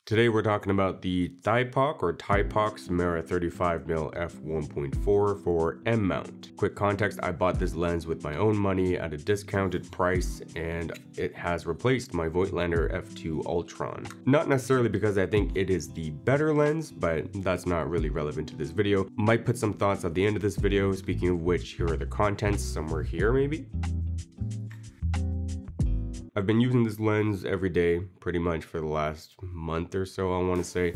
Today we're talking about the Thypoch Simera 35mm f1.4 for M mount. Quick context, I bought this lens with my own money at a discounted price and it has replaced my Voigtlander f2 Ultron. Not necessarily because I think it is the better lens, but that's not really relevant to this video. Might put some thoughts at the end of this video, speaking of which, here are the contents, somewhere here maybe. I've been using this lens every day pretty much for the last month or so, I want to say.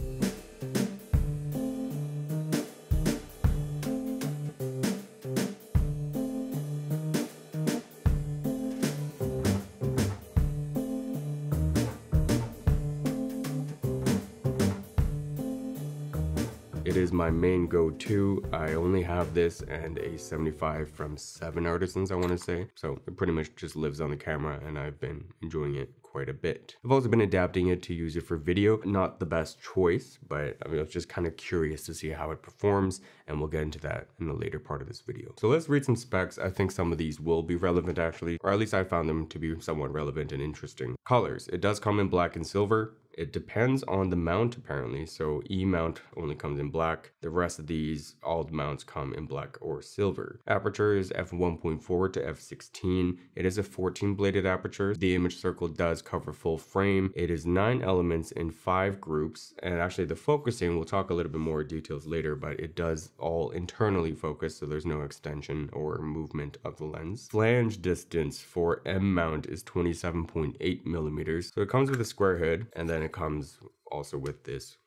It is my main go-to. I only have this and a 75 from 7 Artisans, I want to say. So it pretty much just lives on the camera and I've been enjoying it quite a bit. I've also been adapting it to use it for video. Not the best choice, but I was just kind of curious to see how it performs, and we'll get into that in the later part of this video. So let's read some specs. I think some of these will be relevant actually, or at least I found them to be somewhat relevant and interesting. Colors. It does come in black and silver. It depends on the mount apparently, so E mount only comes in black. The rest of these, all the mounts come in black or silver. Aperture is f1.4 to f16. It is a 14 bladed aperture. The image circle does cover full frame. It is 9 elements in 5 groups, and actually the focusing, we'll talk a little bit more details later, but it does all internally focus, so there's no extension or movement of the lens. Flange distance for M mount is 27.8 millimeters. So it comes with a square head, and then it comes also with this.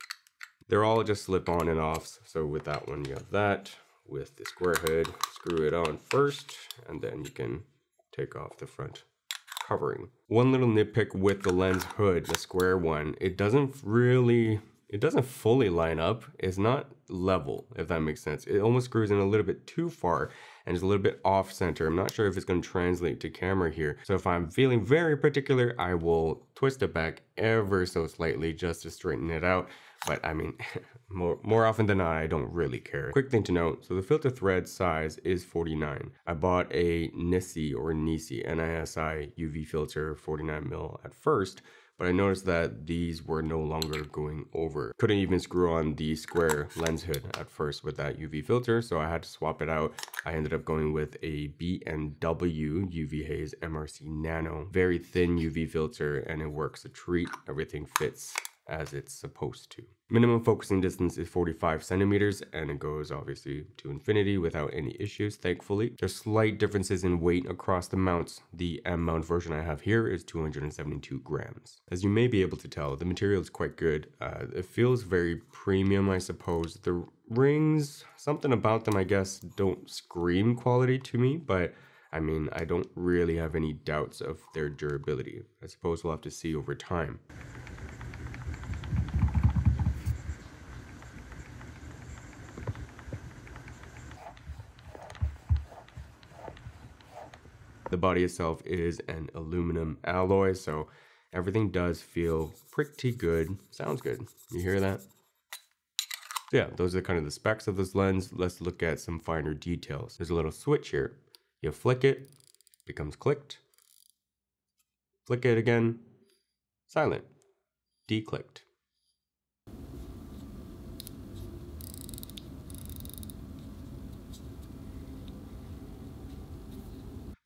They're all just slip on and offs. So with that one, you have that. With the square head, screw it on first, and then you can take off the front covering. One little nitpick with the lens hood, the square one, it doesn't fully line up. It's not level, if that makes sense. It almost screws in a little bit too far and is a little bit off center. I'm not sure if it's going to translate to camera here. So if I'm feeling very particular, I will twist it back ever so slightly just to straighten it out. But I mean, more often than not, I don't really care. Quick thing to note, so the filter thread size is 49. I bought a NISI UV filter 49mm at first, but I noticed that these were no longer going over. Couldn't even screw on the square lens hood at first with that UV filter, so I had to swap it out. I ended up going with a B&W UV Haze MRC Nano. Very thin UV filter, and it works a treat. Everything fits as it's supposed to. Minimum focusing distance is 45 centimeters, and it goes obviously to infinity without any issues, thankfully. There's slight differences in weight across the mounts. The M mount version I have here is 272 grams. As you may be able to tell, the material is quite good. It feels very premium, I suppose. The rings, something about them, I guess, don't scream quality to me, but I mean, I don't really have any doubts of their durability. I suppose we'll have to see over time. The body itself is an aluminum alloy, so everything does feel pretty good. Sounds good. You hear that? Yeah, those are kind of the specs of this lens. Let's look at some finer details. There's a little switch here. You flick it, becomes clicked. Flick it again, silent, declicked.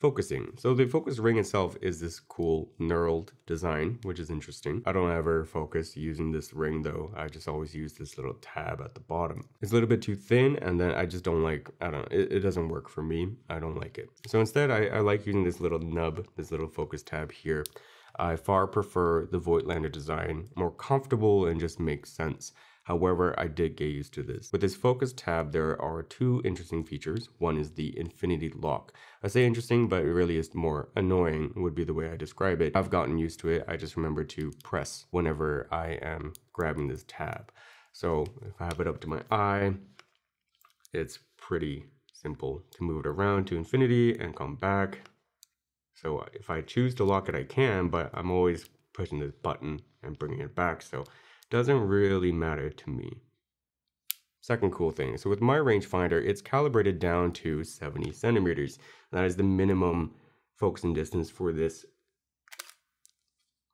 Focusing. So the focus ring itself is this cool knurled design, which is interesting. I don't ever focus using this ring though. I just always use this little tab at the bottom. It's a little bit too thin, and then I just don't like, I don't know, it doesn't work for me. I don't like it. So instead I like using this little nub, this little focus tab here. I far prefer the Voigtlander design, more comfortable and just makes sense. However, I did get used to this. With this focus tab, there are 2 interesting features. One is the infinity lock. I say interesting, but it really is more annoying would be the way I describe it. I've gotten used to it. I just remember to press whenever I am grabbing this tab. So if I have it up to my eye, it's pretty simple to move it around to infinity and come back. So if I choose to lock it, I can, but I'm always pushing this button and bringing it back. So doesn't really matter to me. Second cool thing, so with my rangefinder, it's calibrated down to 70 centimeters. That is the minimum focusing distance for this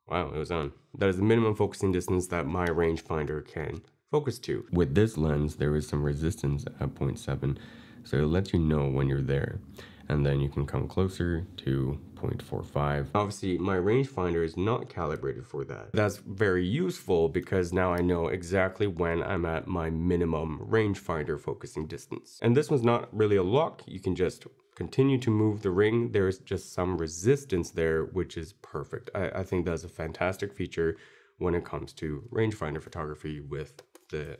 Wow, it was on. That is the minimum focusing distance that my rangefinder can focus to. With this lens, there is some resistance at 0.7, so it lets you know when you're there. And then you can come closer to 0.45. Obviously, my rangefinder is not calibrated for that. That's very useful because now I know exactly when I'm at my minimum rangefinder focusing distance. And this one's not really a lock. You can just continue to move the ring. There's just some resistance there, which is perfect. I think that's a fantastic feature when it comes to rangefinder photography with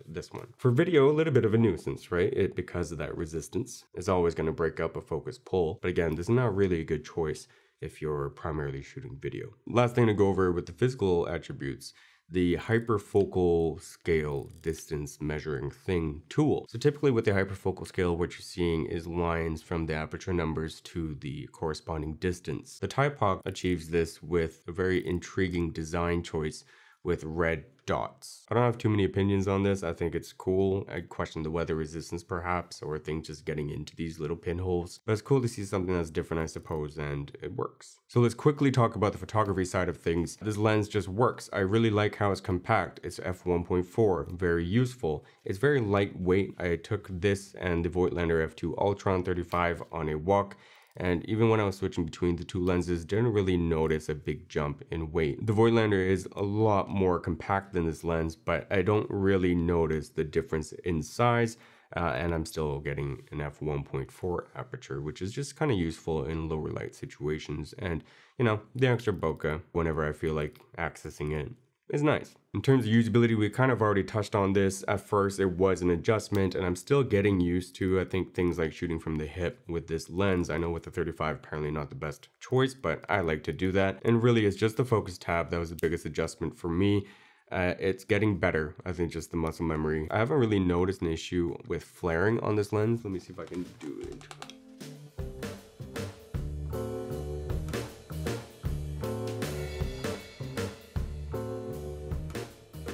this one. For video, a little bit of a nuisance, right? Because of that resistance, it's always going to break up a focus pull. But again, this is not really a good choice if you're primarily shooting video. Last thing to go over with the physical attributes, the hyperfocal scale distance measuring thing tool. So typically with the hyperfocal scale, what you're seeing is lines from the aperture numbers to the corresponding distance. The Thypoch achieves this with a very intriguing design choice with red dots. I don't have too many opinions on this. I think it's cool. I question the weather resistance perhaps, or things just getting into these little pinholes. But it's cool to see something that's different, I suppose, and it works. So let's quickly talk about the photography side of things. This lens just works. I really like how it's compact. It's f1.4, very useful. It's very lightweight. I took this and the Voigtlander f2 Ultron 35 on a walk, and even when I was switching between the two lenses, didn't really notice a big jump in weight. The Voigtlander is a lot more compact than this lens, but I don't really notice the difference in size, and I'm still getting an f1.4 aperture, which is just kind of useful in lower light situations. And, you know, the extra bokeh, whenever I feel like accessing it, is nice. In terms of usability, we kind of already touched on this. At first, it was an adjustment, and I'm still getting used to, I think, things like shooting from the hip with this lens. I know with the 35, apparently not the best choice, but I like to do that. And really, it's just the focus tab that was the biggest adjustment for me. It's getting better, I think, just the muscle memory. I haven't really noticed an issue with flaring on this lens. Let me see if I can do it.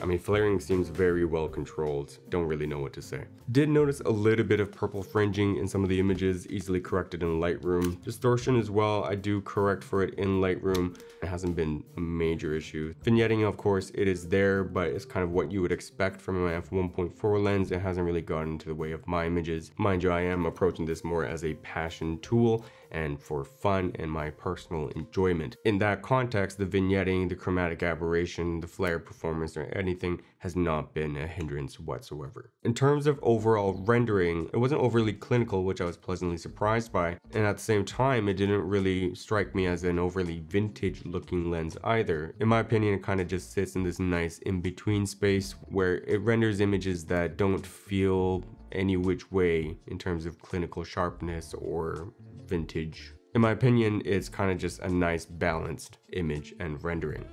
I mean, flaring seems very well controlled. Don't really know what to say. Did notice a little bit of purple fringing in some of the images, easily corrected in Lightroom. Distortion as well, I do correct for it in Lightroom. It hasn't been a major issue. Vignetting, of course, it is there, but it's kind of what you would expect from an f1.4 lens. It hasn't really gotten into the way of my images. Mind you, I am approaching this more as a passion tool and for fun and my personal enjoyment. In that context, the vignetting, the chromatic aberration, the flare performance, or anything has not been a hindrance whatsoever. In terms of overall rendering, it wasn't overly clinical, which I was pleasantly surprised by, and at the same time, it didn't really strike me as an overly vintage looking lens either. In my opinion, it kind of just sits in this nice in-between space where it renders images that don't feel any which way in terms of clinical sharpness or vintage. In my opinion, it's kind of just a nice balanced image and rendering.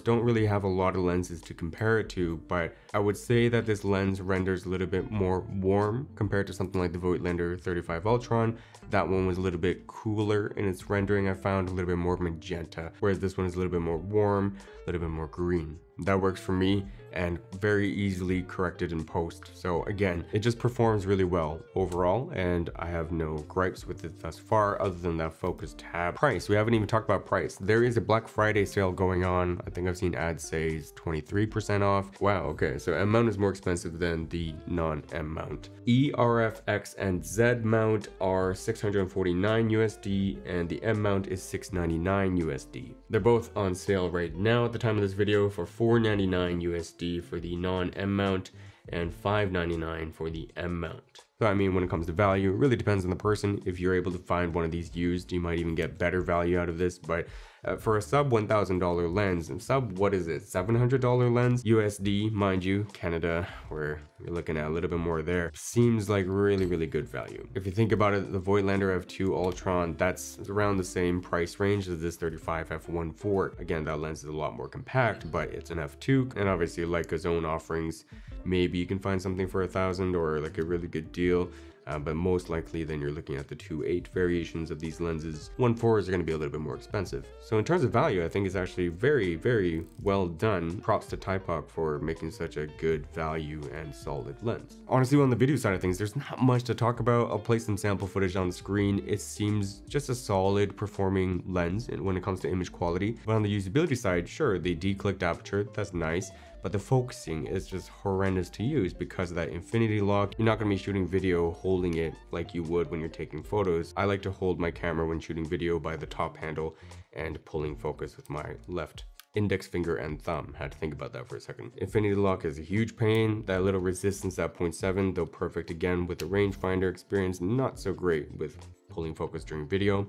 Don't really have a lot of lenses to compare it to, but I would say that this lens renders a little bit more warm compared to something like the Voigtlander 35 Ultron. That one was a little bit cooler in its rendering. I found a little bit more magenta, whereas this one is a little bit more warm, a little bit more green. That works for me and very easily corrected in post. So again, it just performs really well overall, and I have no gripes with it thus far other than that focus tab. Price, we haven't even talked about price. There is a Black Friday sale going on. I think I've seen ads say it's 23% off. Wow, okay, so M mount is more expensive than the non-M mount. ERFX and Z mount are $649 USD and the M mount is $699 USD. They're both on sale right now at the time of this video for $499 USD for the non-M mount and $599 for the M mount. So I mean, when it comes to value, it really depends on the person. If you're able to find one of these used, you might even get better value out of this. But for a sub $1,000 lens, and sub, what is it, $700 lens? USD, mind you, Canada, where you're looking at a little bit more there, seems like really, really good value. If you think about it, the Voigtlander f2 Ultron, that's around the same price range as this 35 f1.4. Again, that lens is a lot more compact, but it's an f2, and obviously Leica's own offerings, maybe you can find something for $1,000 or like a really good deal. but most likely then you're looking at the 2.8 variations of these lenses. 1.4s are going to be a little bit more expensive. So in terms of value, I think it's actually very, very well done. Props to Thypoch for making such a good value and solid lens. Honestly, on the video side of things, there's not much to talk about. I'll place some sample footage on the screen. It seems just a solid performing lens when it comes to image quality. But on the usability side, sure, they declicked aperture, that's nice. But the focusing is just horrendous to use because of that infinity lock. You're not going to be shooting video holding it like you would when you're taking photos. I like to hold my camera when shooting video by the top handle and pulling focus with my left index finger and thumb. Had to think about that for a second. Infinity lock is a huge pain. That little resistance at 0.7, though perfect again with the rangefinder experience, not so great with pulling focus during video.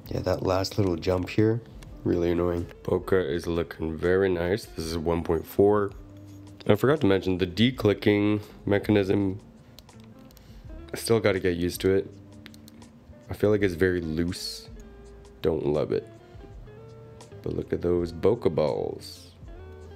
Yeah, that last little jump here, really annoying. Bokeh is looking very nice. This is 1.4. I forgot to mention the declicking mechanism. I still got to get used to it. I feel like it's very loose. Don't love it. But look at those bokeh balls.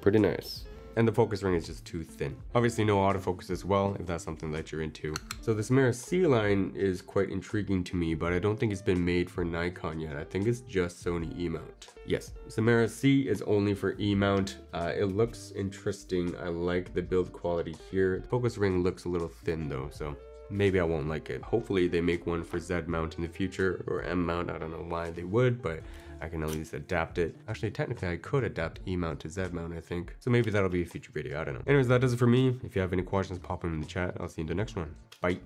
Pretty nice. And the focus ring is just too thin. Obviously no autofocus as well, if that's something that you're into. So the Simera-c line is quite intriguing to me, but I don't think it's been made for Nikon yet. I think it's just Sony E-mount. Yes, Simera-c is only for E-mount. It looks interesting. I like the build quality here. The focus ring looks a little thin though, so maybe I won't like it. Hopefully they make one for Z mount in the future, or M mount. I don't know why they would, but I can at least adapt it. Actually, technically I could adapt E mount to Z mount, I think. So maybe that'll be a future video, I don't know. Anyways, that does it for me. If you have any questions, pop them in the chat. I'll see you in the next one. Bye.